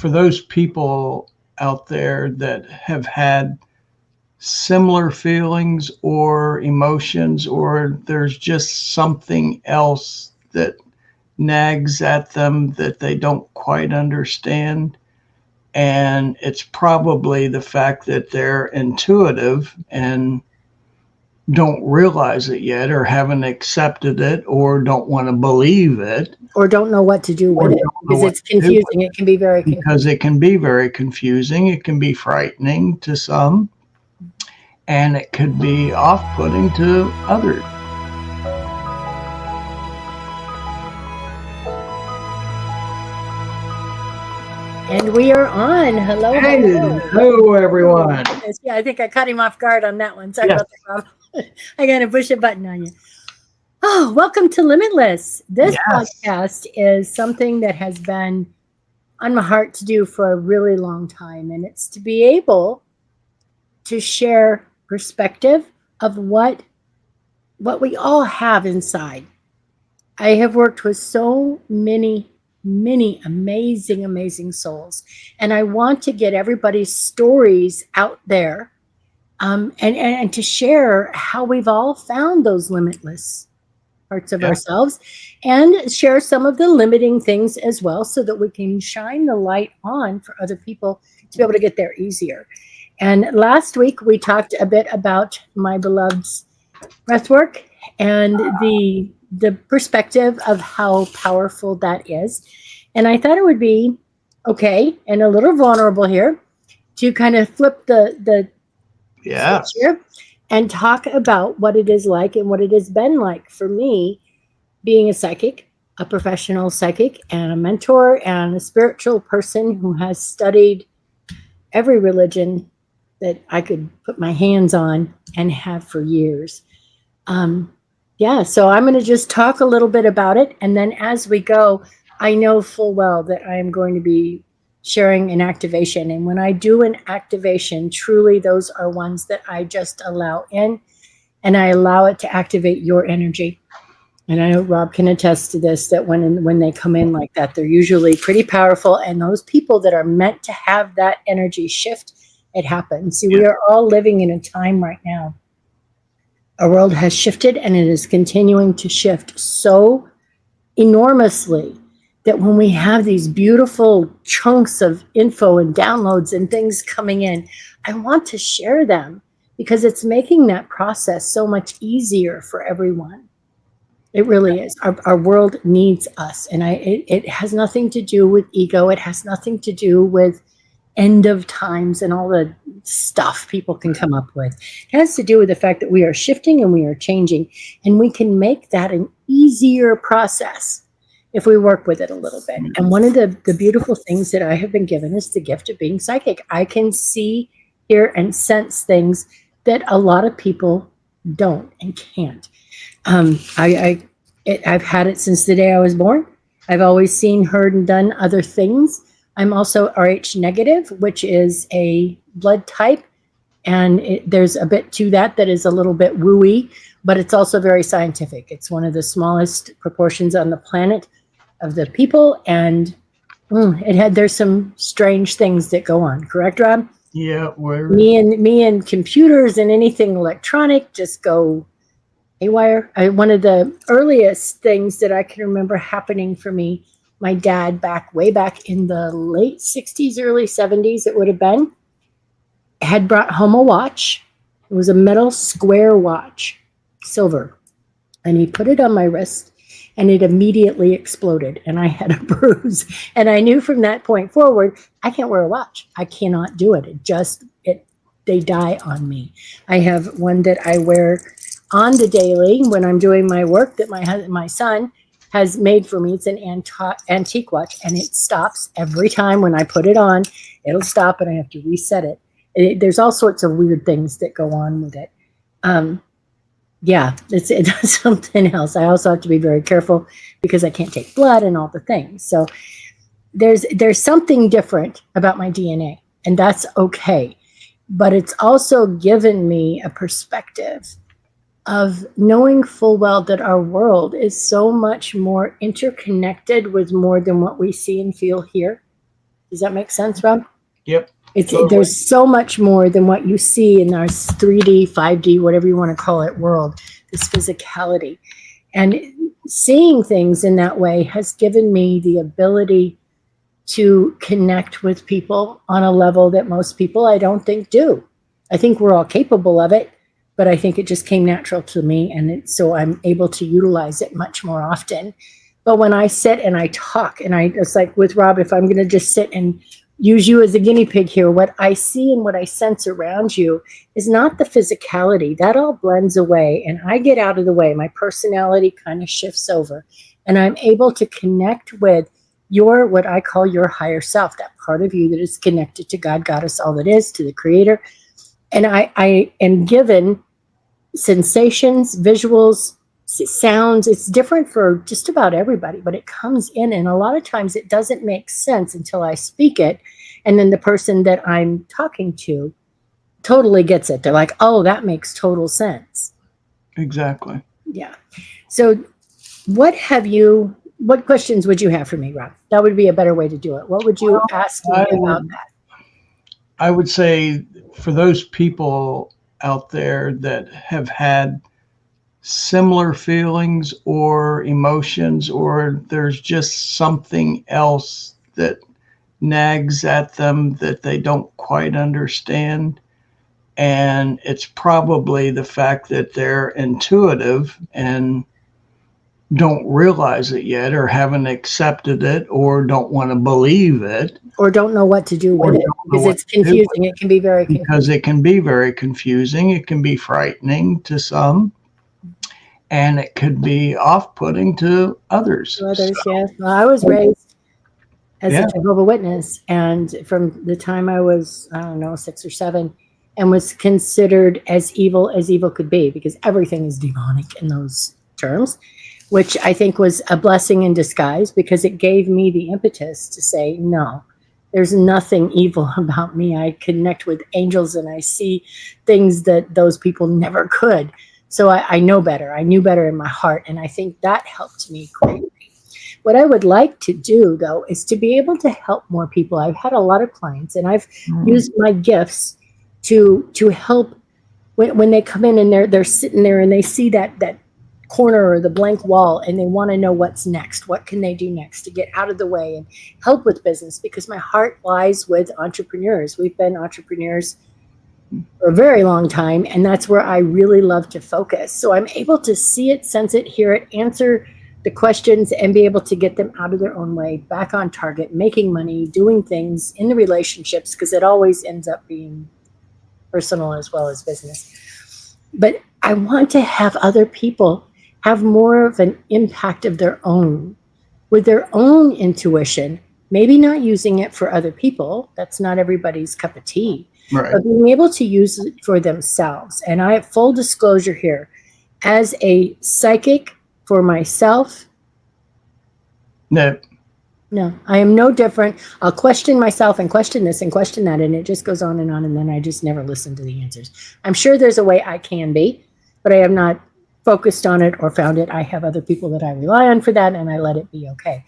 for those people out there that have had similar feelings or emotions, or there's just something else that nags at them that they don't quite understand. And it's probably the fact that they're intuitive and don't realize it yet, or haven't accepted it, or don't want to believe it, or don't know what to do with it, because it's confusing. It can be very confusing. Because it can be very confusing. It can be frightening to some, and it could be off-putting to others. And we are on. Hello. Hello, everyone. Yeah, I think I caught him off guard on that one. Sorry about that, Rob. I got to push a button on you. Oh, welcome to Limitless. This podcast is something that has been on my heart to do for a really long time. And it's to be able to share perspective of what we all have inside. I have worked with so many amazing souls, and I want to get everybody's stories out there, and to share how we've all found those limitless parts of ourselves, and share some of the limiting things as well, so that we can shine the light on for other people to be able to get there easier. And last week we talked a bit about my beloved's breathwork and the perspective of how powerful that is. And I thought it would be okay and a little vulnerable here to kind of flip the switch here and talk about what it is like and what it has been like for me being a psychic, a professional psychic, and a mentor and a spiritual person who has studied every religion that I could put my hands on and have for years. So I'm going to just talk a little bit about it. And then as we go, I know full well that I am going to be sharing an activation. And when I do an activation, truly those are ones that I just allow in, and I allow it to activate your energy. And I know Rob can attest to this, that when they come in like that, they're usually pretty powerful. And those people that are meant to have that energy shift, it happens. See, we are all living in a time right now. Our world has shifted, and it is continuing to shift so enormously that when we have these beautiful chunks of info and downloads and things coming in, I want to share them because it's making that process so much easier for everyone. It really is. Our world needs us. And it has nothing to do with ego. It has nothing to do with end of times and all the stuff people can come up with. It has to do with the fact that we are shifting and we are changing, and we can make that an easier process if we work with it a little bit. And one of the beautiful things that I have been given is the gift of being psychic. I can see, hear, and sense things that a lot of people don't and can't. I've had it since the day I was born. I've always seen, heard, and done other things. I'm also Rh negative, which is a blood type. And there's a bit to that is a little bit wooey, but it's also very scientific. It's one of the smallest proportions on the planet of the people. And there's some strange things that go on. Correct, Rob? Yeah. Me and computers and anything electronic just go haywire. One of the earliest things that I can remember happening for me, my dad way back in the late 60s, early 70s, it would have been, had brought home a watch. It was a metal square watch, silver. And he put it on my wrist, and it immediately exploded, and I had a bruise. And I knew from that point forward, I can't wear a watch. I cannot do it. They die on me. I have one that I wear on the daily when I'm doing my work that my son has made for me. It's an antique watch, and it stops every time when I put it on. It'll stop, and I have to reset it. There's all sorts of weird things that go on with it. It's something else. I also have to be very careful because I can't take blood and all the things. So there's something different about my DNA, and that's okay. But it's also given me a perspective of knowing full well that our world is so much more interconnected with more than what we see and feel here. Does that make sense, Rob? Yep. It's Totally. There's so much more than what you see in our 3D, 5D, whatever you want to call it, world, this physicality. And seeing things in that way has given me the ability to connect with people on a level that most people I don't think do. I think we're all capable of it, but I think it just came natural to me, and so I'm able to utilize it much more often. But when I sit and I talk, and it's like with Rob, if I'm going to just sit and use you as a guinea pig here, what I see and what I sense around you is not the physicality. That all blends away, and I get out of the way. My personality kind of shifts over, and I'm able to connect with your, what I call your higher self, that part of you that is connected to God, Goddess, all that is, to the Creator. And I am given sensations, visuals, sounds. It's different for just about everybody, but it comes in, and a lot of times it doesn't make sense until I speak it, and then the person that I'm talking to totally gets it. They're like, oh, that makes total sense. Exactly. Yeah. So what questions would you have for me, Rob? That would be a better way to do it. What would you ask me about that? I would say for those people out there that have had similar feelings or emotions, or there's just something else that nags at them that they don't quite understand. And it's probably the fact that they're intuitive and don't realize it yet, or haven't accepted it, or don't want to believe it, or don't know what to do with it, because it's confusing. It can be very confusing. Because it can be very confusing. It can be frightening to some, and it could be off-putting to others. Yes. Well, I was raised as a Jehovah's Witness, and from the time I was, I don't know, 6 or 7, and was considered as evil could be, because everything is demonic in those terms, which I think was a blessing in disguise, because it gave me the impetus to say, no, there's nothing evil about me. I connect with angels, and I see things that those people never could. So I know better. I knew better in my heart, and I think that helped me greatly. What I would like to do, though, is to be able to help more people. I've had a lot of clients, and I've used my gifts to help when they come in and they're sitting there and they see that corner or the blank wall, and they want to know what's next. What can they do next to get out of the way and help with business? Because my heart lies with entrepreneurs. We've been entrepreneurs for a very long time, and that's where I really love to focus. So I'm able to see it, sense it, hear it, answer the questions, and be able to get them out of their own way, back on target, making money, doing things in the relationships, because it always ends up being personal as well as business. But I want to have other people have more of an impact of their own, with their own intuition, maybe not using it for other people. That's not everybody's cup of tea. Right. But being able to use it for themselves. And I have full disclosure here, as a psychic for myself. No, I am no different. I'll question myself and question this and question that, and it just goes on, and then I just never listen to the answers. I'm sure there's a way I can be, but I have not focused on it or found it. I have other people that I rely on for that, and I let it be okay.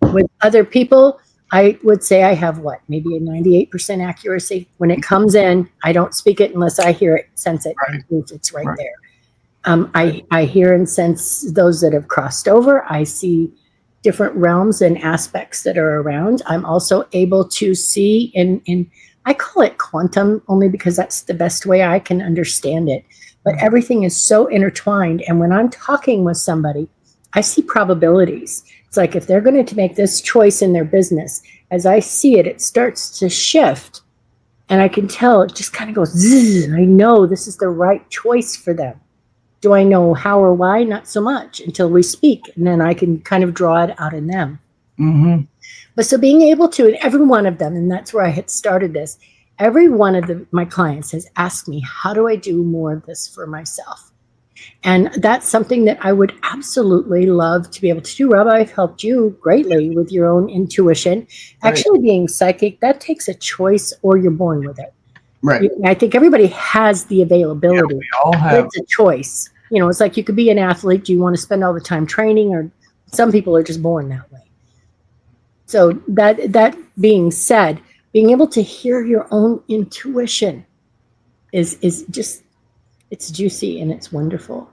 With other people, I would say I have maybe a 98% accuracy. When it comes in, I don't speak it unless I hear it, sense it, and proof it's right there. I hear and sense those that have crossed over. I see different realms and aspects that are around. I'm also able to see in I call it quantum, only because that's the best way I can understand it. But everything is so intertwined. And when I'm talking with somebody, I see probabilities. It's like, if they're going to make this choice in their business, as I see it, it starts to shift. And I can tell it just kind of goes, zzz, I know this is the right choice for them. Do I know how or why? Not so much until we speak. And then I can kind of draw it out in them. Mm-hmm. But so being able to, and every one of them, and that's where I had started this, every one of my clients has asked me, how do I do more of this for myself? And that's something that I would absolutely love to be able to do. Rob, I've helped you greatly with your own intuition. Right. Actually, being psychic, that takes a choice, or you're born with it. Right. I think everybody has the availability. Yeah, we all have. It's a choice. It's like you could be an athlete. Do you want to spend all the time training, or some people are just born that way? So that being said, being able to hear your own intuition is just, it's juicy and it's wonderful.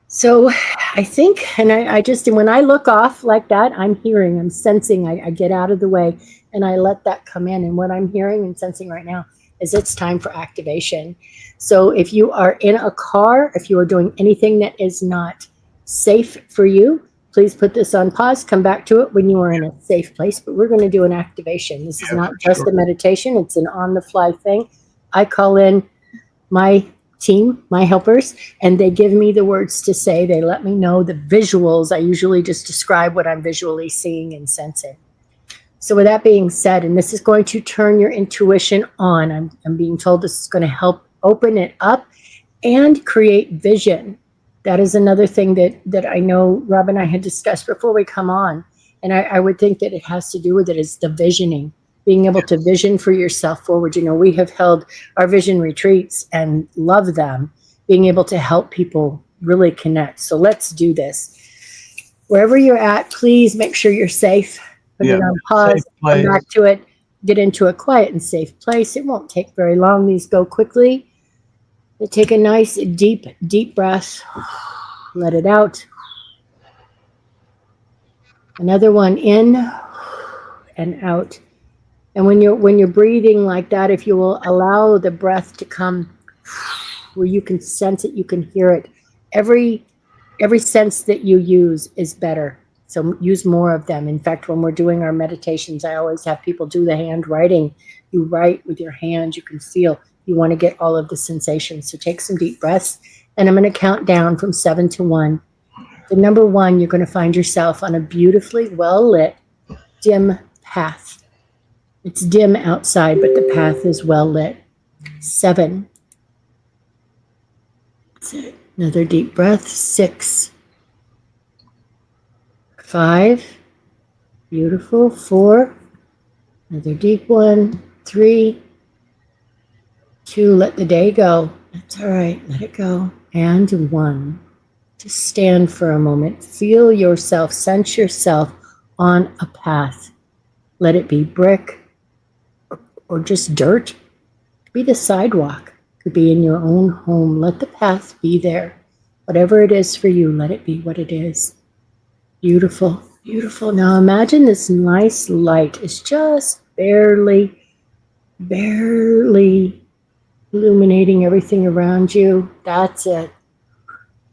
So I think, and I just, when I look off like that, I'm hearing, I'm sensing, I get out of the way and I let that come in. And what I'm hearing and sensing right now is it's time for activation. So if you are in a car, if you are doing anything that is not safe for you, please put this on pause, come back to it when you are in a safe place. But we're going to do an activation. This is not just a meditation, it's an on the fly thing. I call in my team, my helpers, and they give me the words to say. They let me know the visuals. I usually just describe what I'm visually seeing and sensing. So with that being said, and this is going to turn your intuition on. I'm being told this is going to help open it up and create vision. That is another thing that I know Rob and I had discussed before we come on. And I would think that it has to do with it is the visioning, being able to vision for yourself forward. You know, we have held our vision retreats and love them, being able to help people really connect. So let's do this. Wherever you're at, please make sure you're safe. Put it on pause, come back to it, get into a quiet and safe place. It won't take very long. These go quickly. You take a nice deep breath. Let it out. Another one in and out. And when you're breathing like that, if you will allow the breath to come where you can sense it, you can hear it. Every sense that you use is better. So use more of them. In fact, when we're doing our meditations, I always have people do the handwriting. You write with your hands, you can feel. You want to get all of the sensations. So take some deep breaths. And I'm going to count down from 7 to 1. The number 1, you're going to find yourself on a beautifully well-lit, dim path. It's dim outside, but the path is well lit. 7. That's it. Another deep breath. 6. 5. Beautiful. 4. Another deep one. 3. 2. Let the day go. That's all right. Let it go. And 1. Just stand for a moment. Feel yourself, sense yourself on a path. Let it be brick or just dirt. Could be the sidewalk. Could be in your own home. Let the path be there. Whatever it is for you, let it be what it is. Beautiful, beautiful. Now imagine this nice light is just barely illuminating everything around you. That's it.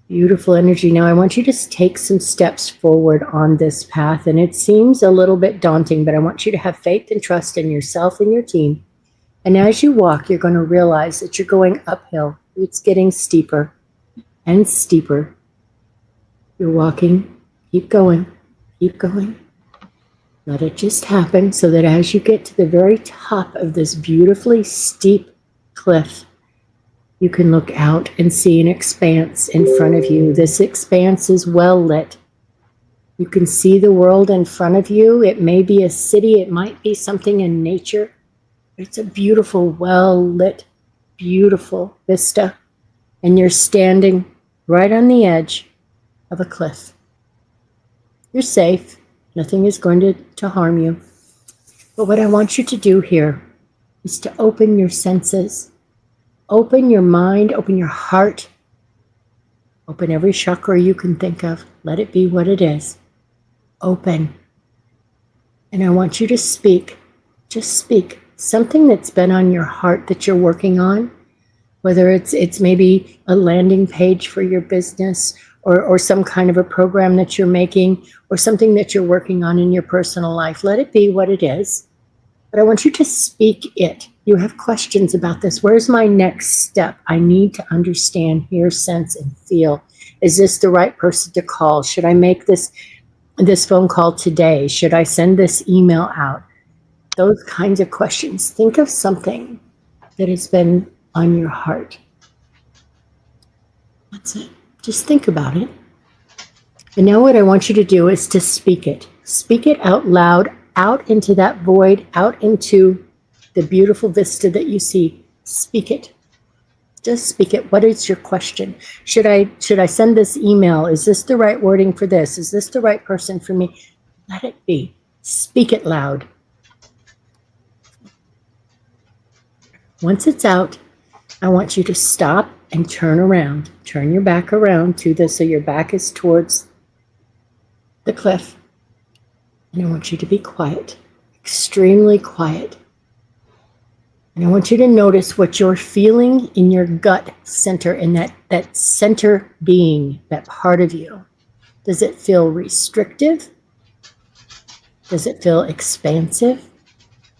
Beautiful energy. Now I want you to take some steps forward on this path. And it seems a little bit daunting, but I want you to have faith and trust in yourself and your team. And as you walk, you're going to realize that you're going uphill. It's getting steeper and steeper. You're walking. Keep going. Keep going. Let it just happen so that as you get to the very top of this beautifully steep cliff, you can look out and see an expanse in front of you. This expanse is well lit. You can see the world in front of you. It may be a city. It might be something in nature. It's a beautiful, well lit, beautiful vista. And you're standing right on the edge of a cliff. You're safe. Nothing is going to harm you. But what I want you to do here is to open your senses. Open your mind, open your heart, open every chakra you can think of. Let it be what it is. Open. And I want you to speak. Just speak. Something that's been on your heart that you're working on, whether it's maybe a landing page for your business or some kind of a program that you're making or something that you're working on in your personal life. Let it be what it is. But I want you to speak it. You have questions about this. Where's my next step? I need to understand, hear, sense, and feel. Is this the right person to call? Should I make this phone call today? Should I send this email out? Those kinds of questions. Think of something that has been on your heart. That's it. Just think about it. And now what I want you to do is to speak it. Speak it out loud, out into that void, out into the beautiful vista that you see. Speak it. Just speak it. What is your question? Should I send this email? Is this the right wording for this? Is this the right person for me? Let it be. Speak it loud. Once it's out, I want you to stop and turn around. Turn your back around to this so your back is towards the cliff. And I want you to be quiet, extremely quiet. And I want you to notice what you're feeling in your gut center, in that center being, that part of you. Does it feel restrictive? Does it feel expansive?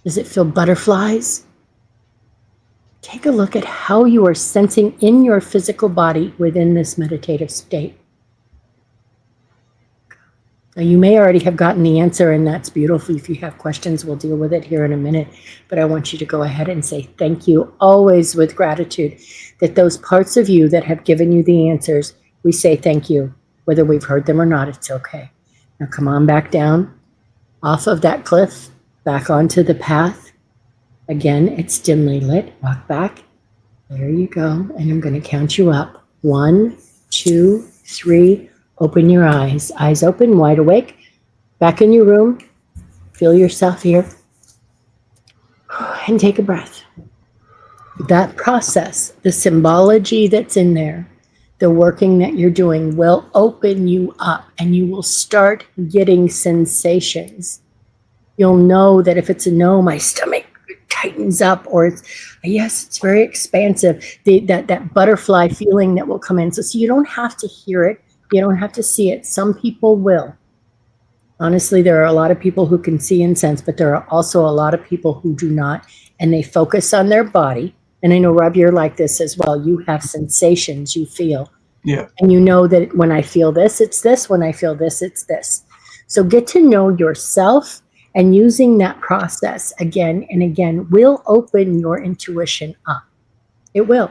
Does it feel butterflies? Take a look at how you are sensing in your physical body within this meditative state. Now, you may already have gotten the answer, and that's beautiful. If you have questions, we'll deal with it here in a minute. But I want you to go ahead and say thank you, always with gratitude, that those parts of you that have given you the answers, we say thank you. Whether we've heard them or not, it's okay. Now come on back down, off of that cliff, back onto the path. Again, it's dimly lit. Walk back. There you go. And I'm going to count you up. 1, 2, 3. Open your eyes. Eyes open, wide awake. Back in your room. Feel yourself here. And take a breath. That process, the symbology that's in there, the working that you're doing will open you up, and you will start getting sensations. You'll know that if it's a no, my stomach tightens up, or it's yes, it's very expansive. That butterfly feeling that will come in. So you don't have to hear it. You don't have to see it. Some people will. Honestly, there are a lot of people who can see and sense, but there are also a lot of people who do not, and they focus on their body. And I know, Rob, you're like this as well. You have sensations you feel. Yeah. And you know that when I feel this, it's this. When I feel this, it's this. So get to know yourself, and using that process again and again will open your intuition up. It will.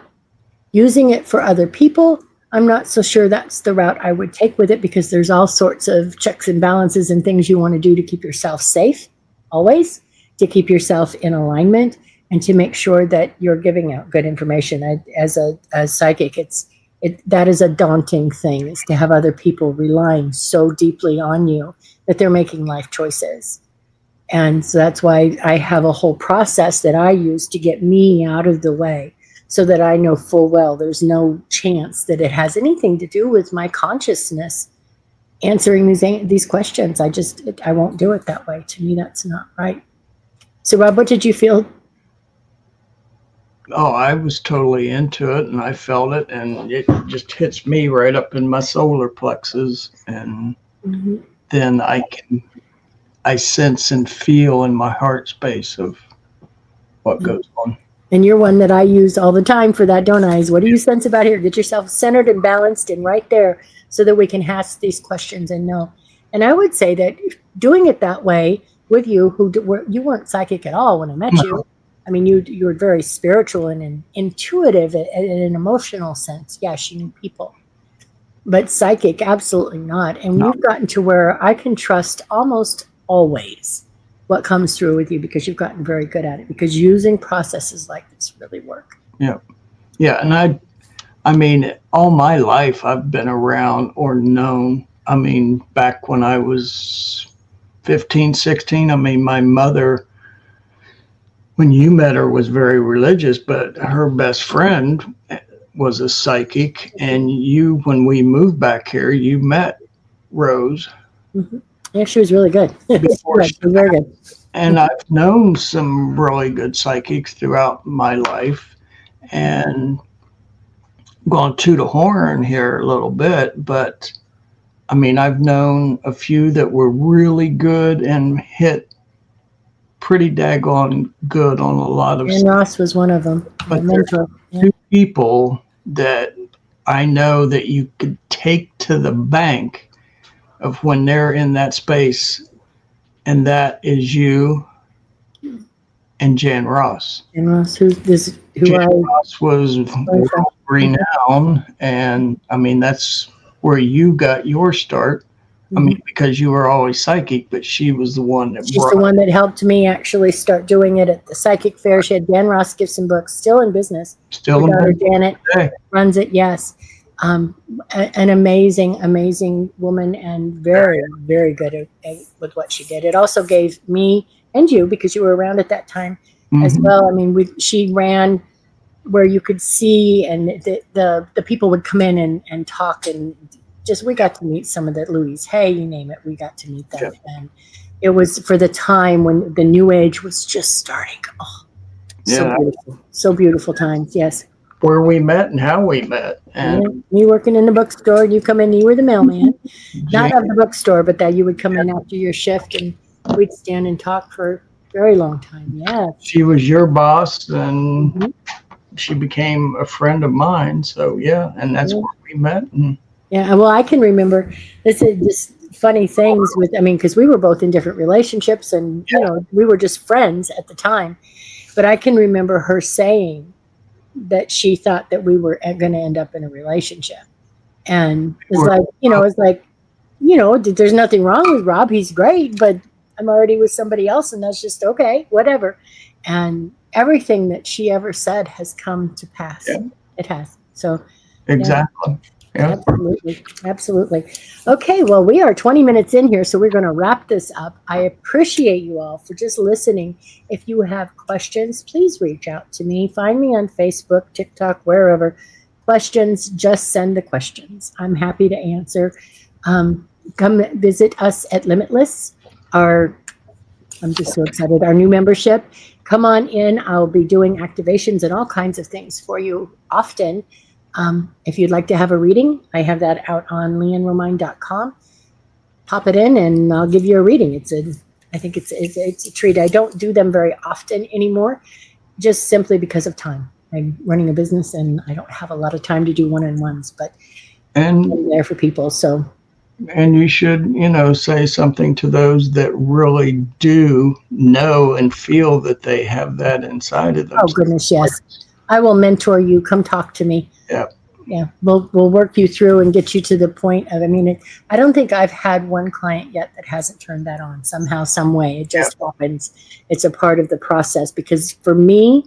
Using it for other people, I'm not so sure that's the route I would take with it, because there's all sorts of checks and balances and things you want to do to keep yourself safe, always, to keep yourself in alignment, and to make sure that you're giving out good information. As a psychic, that is a daunting thing, is to have other people relying so deeply on you that they're making life choices. And so that's why I have a whole process that I use to get me out of the way, so that I know full well there's no chance that it has anything to do with my consciousness answering these questions. I won't do it that way. To me, that's not right. So, Rob, what did you feel? Oh, I was totally into it, and I felt it, and it just hits me right up in my solar plexus, and then I sense and feel in my heart space of what goes on. And you're one that I use all the time for that, don't I? What do you sense about here? Get yourself centered and balanced and right there, so that we can ask these questions and know. And I would say that doing it that way with you, you weren't psychic at all when I met you. I mean, you were very spiritual and intuitive in an emotional sense. Yes, you knew people. But psychic, absolutely not. And you've gotten to where I can trust almost always what comes through with you, because you've gotten very good at it, because using processes like this really work. Yeah. And I mean, all my life I've been around or known. I mean, back when I was 15, 16, I mean, my mother, when you met her, was very religious, but her best friend was a psychic. And when we moved back here, you met Rose. Mm-hmm. Yeah, she was really good. She was very good. And I've known some really good psychics throughout my life, and going to the horn here a little bit, but I mean, I've known a few that were really good and hit pretty daggone good on a lot of stuff. And Ross was one of them. But there's two people that I know that you could take to the bank of when they're in that space, and that is you and Jan Ross. Jan Ross, Ross was world renowned, and I mean, that's where you got your start. I mean, because you were always psychic, but she was the one that She's the one that helped me actually start doing it at the psychic fair. She had Dan Ross give some books, still in business. Still in business. Janet runs it, yes. An amazing woman, and very, very good with what she did. It also gave me and you, because you were around at that time as well. I mean, she ran where you could see, and the people would come in and talk, and just, we got to meet some of the Louise Hay, you name it, we got to meet them. And it was for the time when the new age was just starting. Oh, so beautiful times. Yes. Where we met and how we met. And me working in the bookstore, and you come in, you were the mailman, not of the bookstore, but that you would come in after your shift, and we'd stand and talk for a very long time. Yeah. She was your boss, and she became a friend of mine. So yeah, and that's where we met. And yeah, well, I can remember, this is just funny things with, I mean, because we were both in different relationships, and you know, we were just friends at the time. But I can remember her saying that she thought that we were going to end up in a relationship, and it's like, you know, there's nothing wrong with Rob, he's great, but I'm already with somebody else, and that's just okay, whatever. And everything that she ever said has come to pass. It has. So exactly. Yeah. Absolutely. Okay, well, we are 20 minutes in here, so we're going to wrap this up. I appreciate you all for just listening. If you have questions, please reach out to me. Find me on Facebook, TikTok, wherever. Questions, just send the questions. I'm happy to answer. Come visit us at Limitless. I'm just so excited. Our new membership. Come on in. I'll be doing activations and all kinds of things for you often. If you'd like to have a reading, I have that out on LeeAnnRomine.com. Pop it in, and I'll give you a reading. I think it's a treat. I don't do them very often anymore, just simply because of time. I'm running a business, and I don't have a lot of time to do one-on-ones, but I'm there for people. So. And you should, say something to those that really do know and feel that they have that inside of them. Oh goodness, yes. I will mentor you. Come talk to me. Yeah. We'll work you through and get you to the point of, I don't think I've had one client yet that hasn't turned that on somehow, some way. It just happens. It's a part of the process, because for me,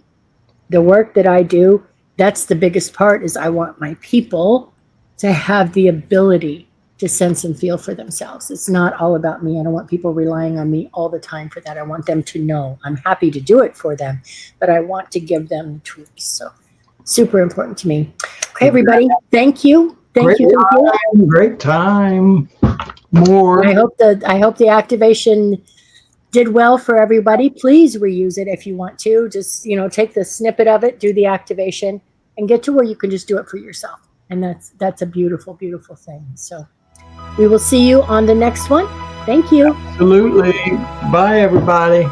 the work that I do, that's the biggest part, is I want my people to have the ability to sense and feel for themselves. It's not all about me. I don't want people relying on me all the time for that. I want them to know I'm happy to do it for them, but I want to give them the tools. So super important to me. Okay, everybody. Thank you. Thank you. Great time. More. I hope the activation did well for everybody. Please reuse it if you want to. Just, take the snippet of it, do the activation, and get to where you can just do it for yourself. And that's a beautiful, beautiful thing. So we will see you on the next one. Thank you. Absolutely. Bye, everybody.